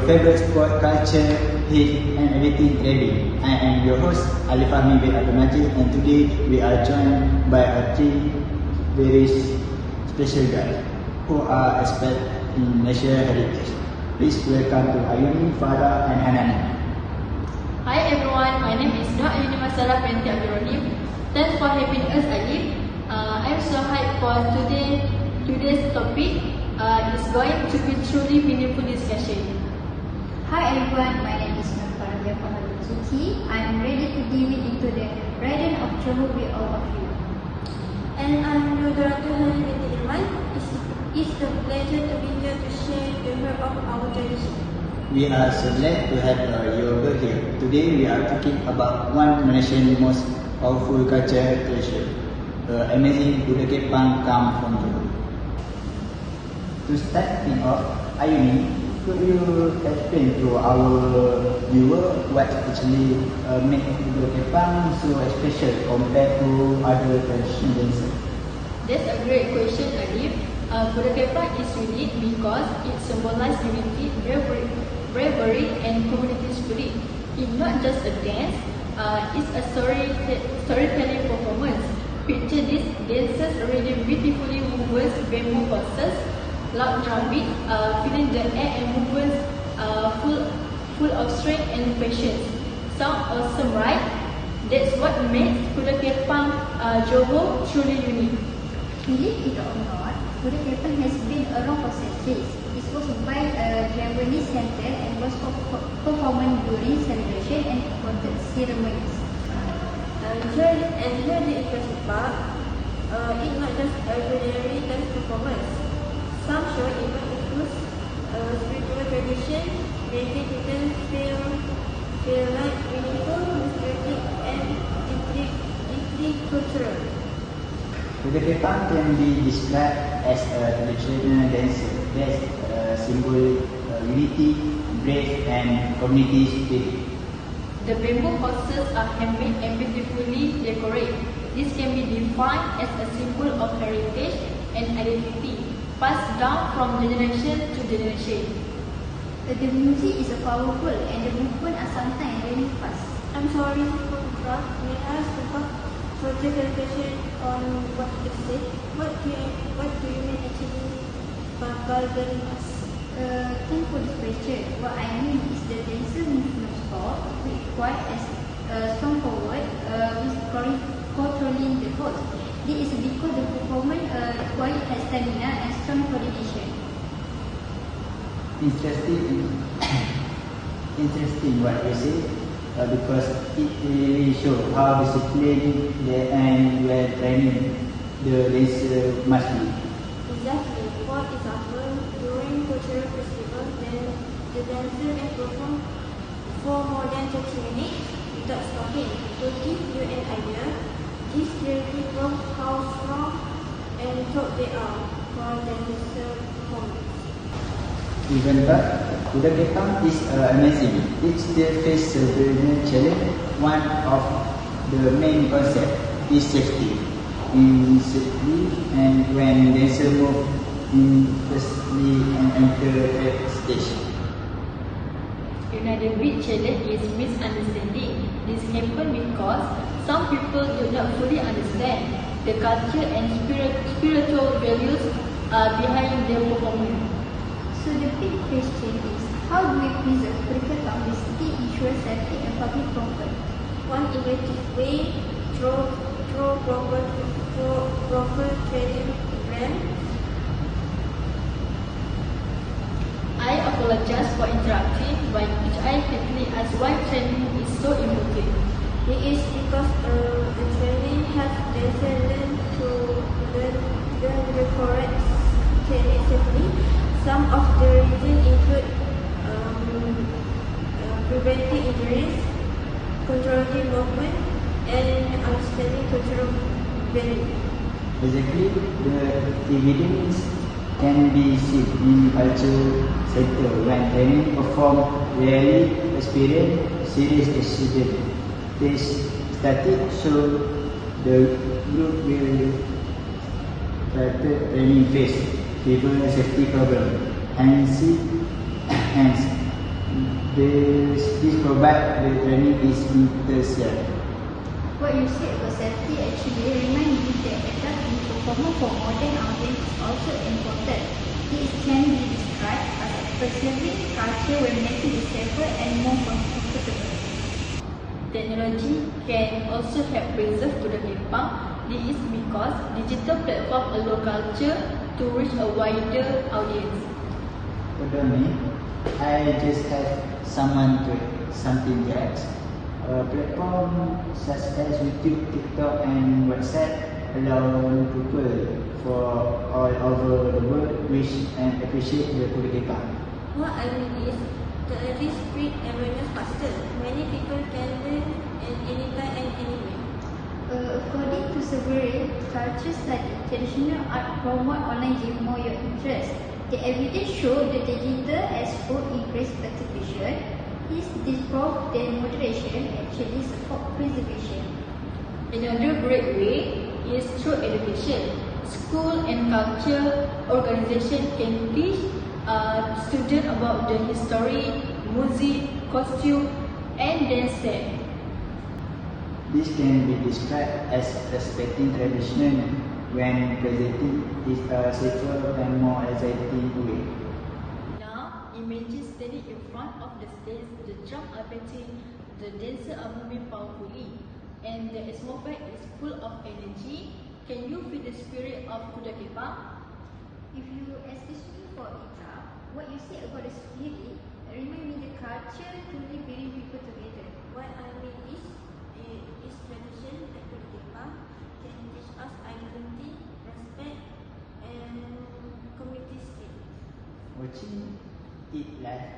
favorite sport, culture, hit, and everything ready. I am your host, Alif Fahmi bin Abdul Majid, and today we are joined by a three very special guys who are experts in national heritage. Please welcome to Ayuni, Farah, and Hanani. Hi everyone, my name is Nur Ayuni Masarah binti Abdul Rahim. Thanks for having us, Alif. I'm so hyped for today's topic. It's going to be truly meaningful discussion. Hi everyone, my name is Nur Farah Zuki. I'm ready to dive into the Raiden of Johor with all of you. And I'm Nurdaratu Hani binti Irman. It's a pleasure to be here to share the heart of our tradition. We are so glad to have you over here. Today we are talking about one of Malaysia's most powerful cultural treasure. Amazing Kuda Kepang come from Johor. To start things off, Ayuni, could you explain to our viewer what actually make Kuda Kepang so special compared to other traditional dances? That's a great question, Alif. Kuda Kepang is unique because it symbolizes unity, bravery, and community spirit. It's not just a dance; it's a storytelling performance. Picture these dancers really beautifully moving bamboo poses, loud drumming, filling the air and movements full of strength and patience. Sound awesome, right? That's what makes Kuda Kepang Johor truly unique. Believe it or not, Kuda Kepang has been around for centuries. It was by a Javanese center and was performed during celebration and important ceremonies. And here the interesting part, it's not just ordinary dance performance. Some show even includes spiritual tradition, making people feel like meaningful, mysterious, and deeply cultural. Kuda Kepang can be described as a traditional dance that symbol unity, grace, and community spirit. The bamboo horses are handmade and beautifully decorated. This can be defined as a symbol of heritage and identity, passed down from generation to generation. The music is powerful and the movement are sometimes very fast. I'm sorry for interrupt. May I ask for further clarification on what you said? What do you mean actually by very fast? Thank for this question. What I mean is the dancer movement sport requires a strong forward with controlling the horse. This is because the performance requires stamina and strong coordination. Interesting what you say, because it really shows how disciplined and well trained the dancer must be. Exactly. For example, during cultural festival, the dancer may perform for more than 30 minutes without stopping. To give you an idea, this clearly proves how strong and tough they are for dancer performance. Even though Kuda Kepang is amazing, it still faces several challenges. One of the main concepts is safety. And when dancers move intensely and enter a stage. Another big challenge is misunderstanding. This happens because some people do not fully understand the culture and spiritual values behind their performance. So the big question is, how do we preserve Kuda Kepang with still ensure safety and public comfort? One innovative way through proper training program. I apologize for interrupting, but I quickly ask why training is so important. It is because the training helps dancers learn the correct technique safely. Some of the reasons include preventing injuries, controlling movement, and understanding cultural value. Basically, the evidence can be seen in culture center when training performed rarely experience serious accident. This statistics show the group will training face fever safety problem, hence This provide the training is intercell. What you said about safety actually remind me that adapting performance for modern audience is also important. It can be described as a preserving culture when making it safer and more comfortable. Technology can also help preserve budaya Kepang. This is because digital platform allow culture to reach a wider audience. For me, I just have something to add. Platform such as YouTube, TikTok and WhatsApp allow people for all over the world reach and appreciate the budaya Kepang. What I mean is, the early spread awareness faster. Many people can learn anytime and anywhere. According to several culture study, traditional art promote online game more your interest. The evidence show the digital has both increased participation, is disprove the moderation actually support preservation. Another great way is through education. School and culture organization can teach students about the history, music, costume, and dance step. This can be described as respecting tradition when presenting is a safer and more exciting way. Now, imagine standing in front of the stage, the drum are beating, the dancers are moving powerfully, and the atmosphere is full of energy. Can you feel the spirit of Kuda Kepang? If you especially for Ita, what you say about the spirit remind me the culture truly bring people together. What I mean is tradition like Budaya Kepang can teach us identity, respect, and community spirit. Watching it live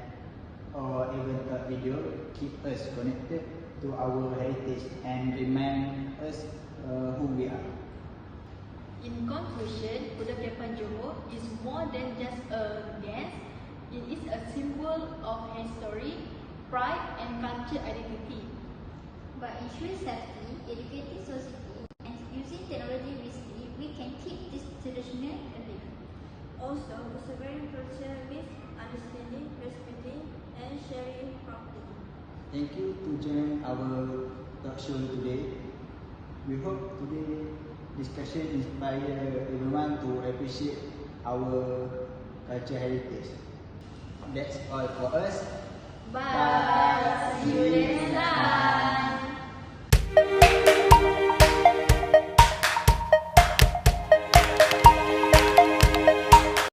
or even a video keep us connected to our heritage and remind us who we are. In conclusion, Kuda Kepang Johor is more than just a dance. It is a symbol of history, pride, and culture identity. By ensuring safety, educating society, and using technology wisely, we can keep this tradition alive. Also, preserving culture means understanding, respecting, and sharing properly. Thank you to join our talk show today. We hope today's discussion inspire everyone to appreciate our culture heritage. That's all for us. Bye.